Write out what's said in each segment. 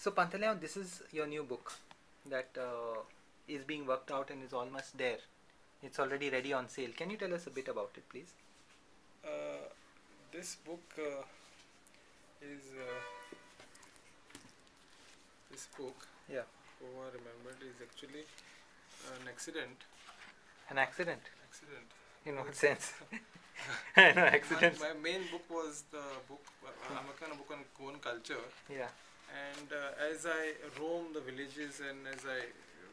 So Pantaleon, this is your new book that is being worked out and is almost there. It's already ready on sale. Can you tell us a bit about it, please? Uh, this book is this book. Yeah. Goa Remembered is actually an accident. An accident? Accident. In what sense? I know accidents. My main book was the book. I'm working on a book on Goan culture. Yeah. And as I roam the villages and as I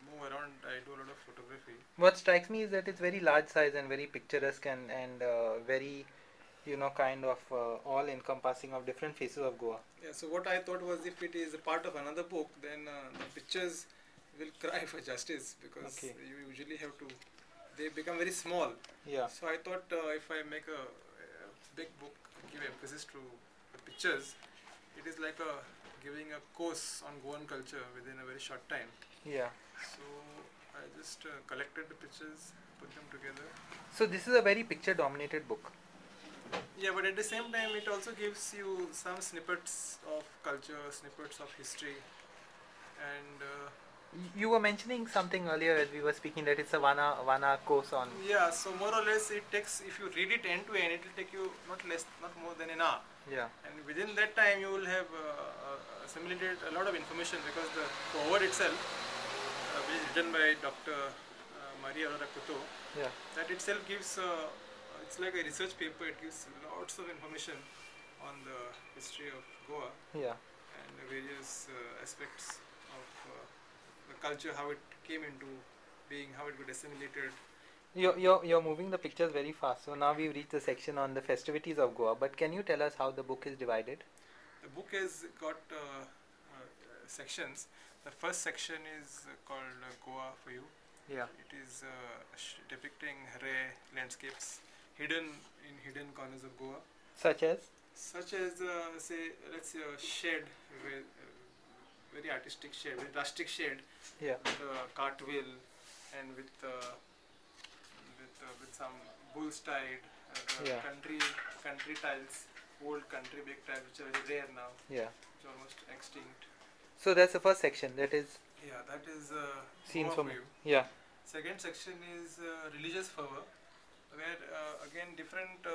move around, I do a lot of photography. What strikes me is that it's very large size and very picturesque and very, kind of all encompassing of different faces of Goa. Yeah, so what I thought was if it is a part of another book, then the pictures will cry for justice because you usually have to, they become very small. Yeah. So I thought if I make a big book, give emphasis to the pictures, it is like giving a course on Goan culture within a very short time. Yeah. So I just collected the pictures, put them together. So this is a very picture dominated book. Yeah, but at the same time it also gives you some snippets of culture, snippets of history, and you were mentioning something earlier as we were speaking that it's a one hour course on. Yeah, so more or less it takes, if you read it end to end, it will take you not more than an hour. Yeah. And within that time you will have assimilated a lot of information because the foreword itself, which is written by Dr. Maria Aurora Couto, yeah, that itself gives, it's like a research paper, it gives lots of information on the history of Goa. Yeah. And the various aspects of the culture, how it came into being, how it got assimilated. You're moving the pictures very fast. So now we've reached the section on the festivities of Goa. But can you tell us how the book is divided? The book has got sections. The first section is called Goa for You. Yeah. It is depicting rare landscapes hidden in hidden corners of Goa. Such as? Such as, say, let's say a shed, very artistic shed, very rustic shed. Yeah. With a cartwheel and with some bulls tied, yeah, country tiles, old country big tiles which are very rare now. Yeah. Which are almost extinct. So that's the first section. That is. Yeah, that is scenes from you. Yeah. Second section is religious fervor, where again different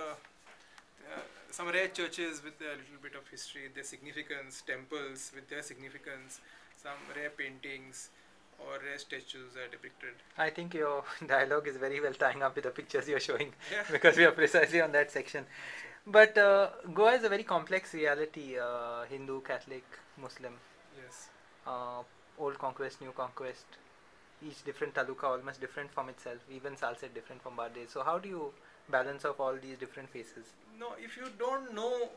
some rare churches with a little bit of history, their significance, temples with their significance, some rare paintings or rare statues are depicted. I think your dialogue is very well tying up with the pictures you're showing. Yeah. Because we are precisely on that section. But Goa is a very complex reality, Hindu, Catholic, Muslim. Yes. Old conquest, new conquest. Each different taluka almost different from itself. Even Salsette different from Bardes. So how do you balance of all these different faces? No, if you don't know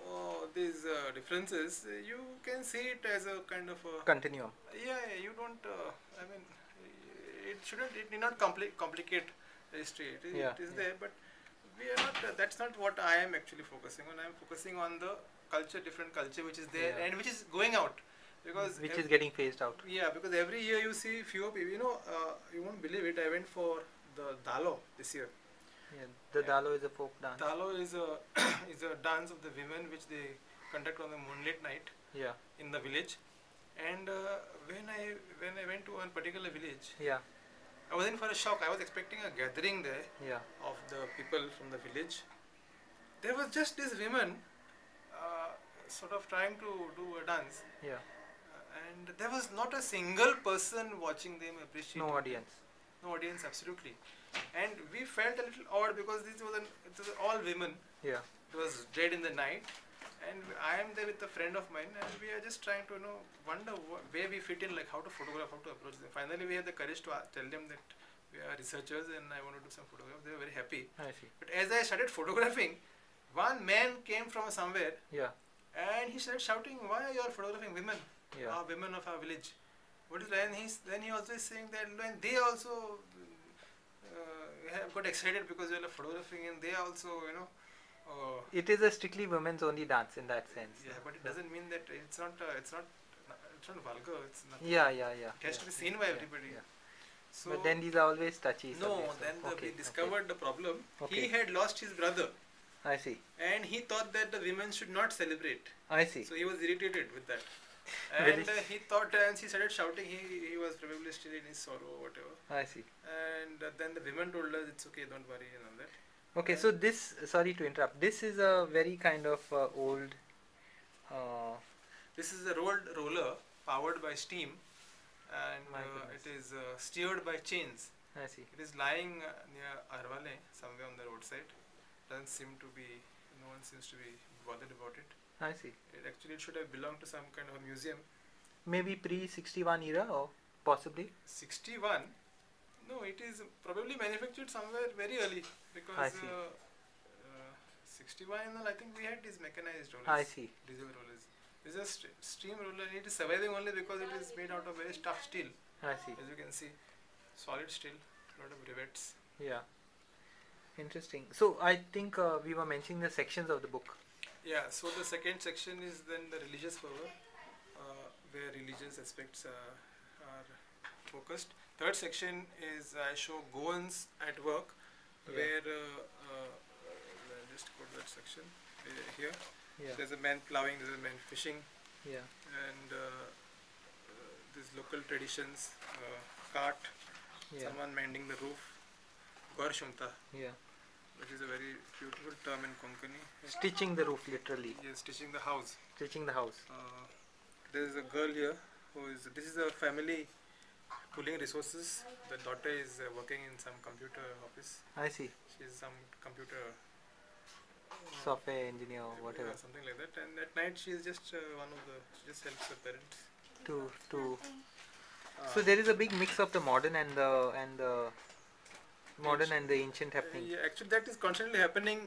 these differences, you can see it as a kind of a continuum. Yeah, you don't. I mean, it shouldn't. It need not complicate the history. It is there, but we are not. That's not what I am actually focusing on. I am focusing on the culture, different culture, which is there and which is going out, because which is getting phased out. Yeah, because every year you see fewer people. You know, you won't believe it. I went for the Dalo this year. Yeah, the Dalo is a folk dance. Dalo is a is a dance of the women which they conduct on the moonlit night. Yeah. In the village, and when I went to one particular village. Yeah. I was in for a shock. I was expecting a gathering there. Yeah. Of the people from the village. There was just this women, sort of trying to do a dance. Yeah. And there was not a single person watching them, appreciating. No audience. No audience, absolutely. And we felt a little odd because it was all women. Yeah. It was dead in the night, and I am there with a friend of mine, and we are just trying to wonder where we fit in, like how to photograph, how to approach them. Finally, we had the courage to tell them that we are researchers and I want to do some photographs. They were very happy. I see. But as I started photographing, one man came from somewhere. Yeah. And he started shouting, "Why are you all photographing women? Yeah. Women of our village." What is that? And then he also is saying that when they also have got excited because we are photographing, and they also it is a strictly women's only dance in that sense. Yeah, but it doesn't mean that it's not vulgar. It's not. Yeah. It has to be seen by everybody. Yeah. So but then these are always touchy. No, then we discovered the problem. He had lost his brother. I see. And he thought that the women should not celebrate. I see. So he was irritated with that. And he thought, and he started shouting. He was probably still in his sorrow or whatever. I see. And then the women told us, it's okay, don't worry, and all that. Okay, And so this, sorry to interrupt, this is a very kind of old. This is a rolled roller powered by steam, and it is steered by chains. I see. It is lying near Arwale, somewhere on the roadside. Doesn't seem to be, no one seems to be bothered about it. I see. It actually should have belonged to some kind of a museum. Maybe pre-61 era or possibly? 61? No, it is probably manufactured somewhere very early, because I see. 61, I think we had these mechanized rollers. I see. Diesel rollers. This is a steam roller. It is surviving only because it is made out of very tough steel. I see. As you can see, solid steel, lot of rivets. Yeah. Interesting. So I think we were mentioning the sections of the book. Yeah. So the second section is then the religious fervor, where religious aspects are focused. Third section is I show Goans at work, where I'll just go to that section here. Yeah. There's a man plowing, there's a man fishing, Yeah. and these local traditions, cart, Yeah. someone mending the roof, Gorshunta, Yeah. which is a very beautiful term in Konkani. Stitching the roof, literally. Yes, stitching the house. Stitching the house. There is a girl here who is, this is a family pooling resources. The daughter is working in some computer office. I see. She is some computer Software engineer or whatever. something like that. And at night she is just one of the, she just helps her parents. To So there is a big mix of the modern and the modern and the ancient happening. Yeah, actually that is constantly happening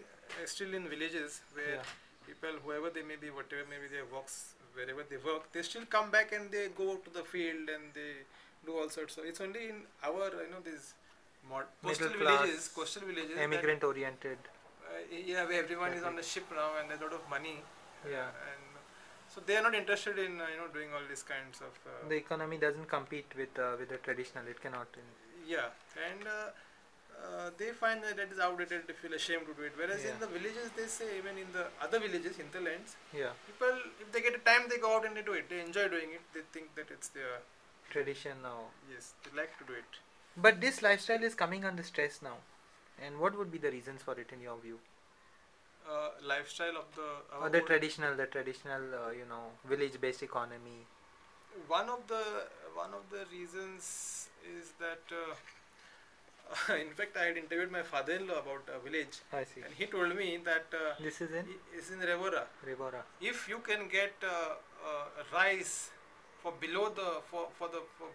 still in villages where Yeah. people, whoever they may be, whatever may be their works, wherever they work, they still come back and they go to the field and they do all sorts of. It's only in our, these coastal villages, that, immigrant oriented. yeah, where everyone is on the ship now and there's a lot of money. Yeah. And so they are not interested in doing all these kinds of. The economy doesn't compete with the traditional. It cannot. Yeah, and they find that is outdated. They feel ashamed to do it. Whereas in the villages, they say, even in the other villages, hinterlands, Yeah. people, if they get a time, they go out and they do it. They enjoy doing it. They think that it's their Tradition now. yes. They like to do it. But this lifestyle is coming under stress now. And what would be the reasons for it in your view? Lifestyle of the Or the traditional, village-based economy. one of the reasons is that in fact I had interviewed my father-in-law about a village, I see. and he told me that This is in it's in Revora. Revora. If you can get rice for below the for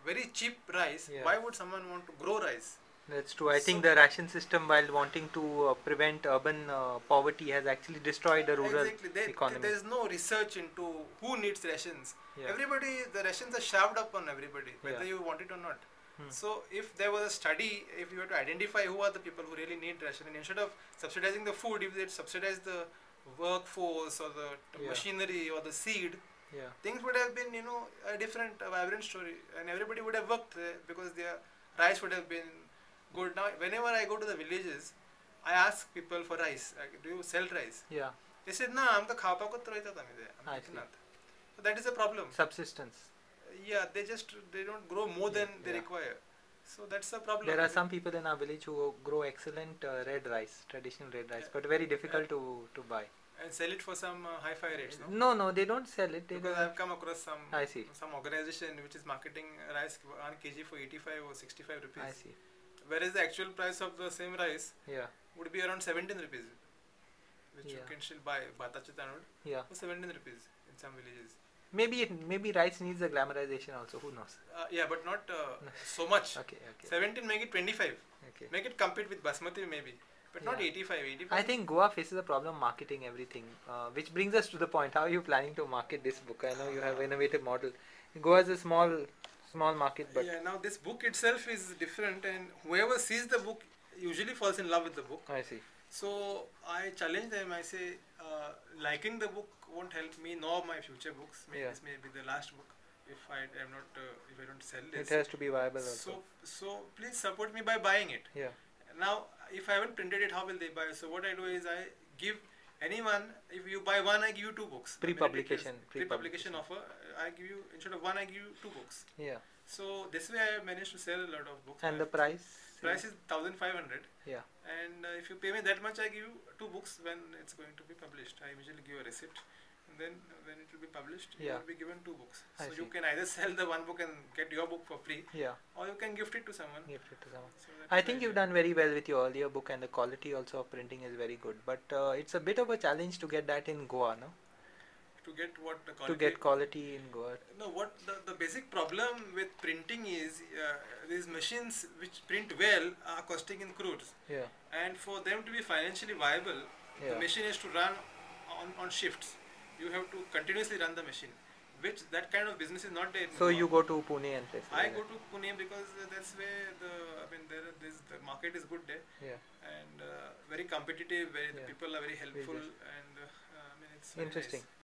very cheap rice, Yeah. why would someone want to grow rice? That's true. I think the ration system, while wanting to prevent urban poverty, has actually destroyed the rural economy. There is no research into who needs rations. Yeah. Everybody, the rations are shoved up on everybody, whether Yeah. you want it or not. Hmm. So if there was a study, if you were to identify who are the people who really need ration, and instead of subsidizing the food, if they subsidize the workforce or the Yeah. machinery or the seed, Yeah. things would have been, a different, vibrant story, and everybody would have worked there because their rice would have been good. Now, whenever I go to the villages, I ask people for rice. Do you sell rice? Yeah. They said, "No, I'm the khapa ko troita tamide." I see. So that is a problem. Subsistence. Yeah, they don't grow more than they Yeah. require. So that's the problem. There are some people in our village who grow excellent red rice, traditional red rice, but very difficult to buy. And sell it for some high-fi rates, no? No, they don't sell it. They Because don't. I've come across I see. some organization which is marketing rice on kg for 85 or 65 rupees. I see. Whereas the actual price of the same rice Yeah. would be around 17 rupees, which you Yeah. can still buy batache tanur Yeah. for 17 rupees in some villages. Maybe rice needs a glamorization also. Who knows? Yeah, but not so much. Okay. 17, make it 25. Okay. Make it compete with basmati maybe, but not Yeah. 85. 85. I think Goa faces a problem marketing everything, which brings us to the point. How are you planning to market this book? I know you have innovative model. Goa is a small market, but yeah. Now this book itself is different, and whoever sees the book usually falls in love with the book. I see. So I challenge them. I say, liking the book won't help me nor my future books. Yeah. This may be the last book if I am not if I don't sell this. It has to be viable also. So please support me by buying it. Yeah. Now, if I haven't printed it, how will they buy? So what I do is I give anyone. If you buy one, I give you 2 books. Pre-publication offer. I give you, instead of one, I give you 2 books. Yeah. So this way I managed to sell a lot of books. And the price? Price is 1,500. Yeah. And if you pay me that much, I give you 2 books when it's going to be published. I usually give a receipt. And then when it will be published, you Yeah. will be given 2 books. I So see. you can either sell the one book and get your book for free, Yeah. or you can gift it to someone. Gift it to someone. So that's I the think you've idea. done very well with your earlier book, and the quality also of printing is very good. But it's a bit of a challenge to get that in Goa, no? To get what the To quality. get quality in Goa. No, what the basic problem with printing is these machines which print well are costing in crores. Yeah. And for them to be financially viable, the Yeah. machine is to run on shifts. You have to continuously run the machine, which that kind of business is not there. in So Goa. you go to Pune and places. I like go that. to Pune because that's where the market is good there, Yeah. and very competitive. Where the Yeah. people are very helpful, Business. and it's very Interesting. nice.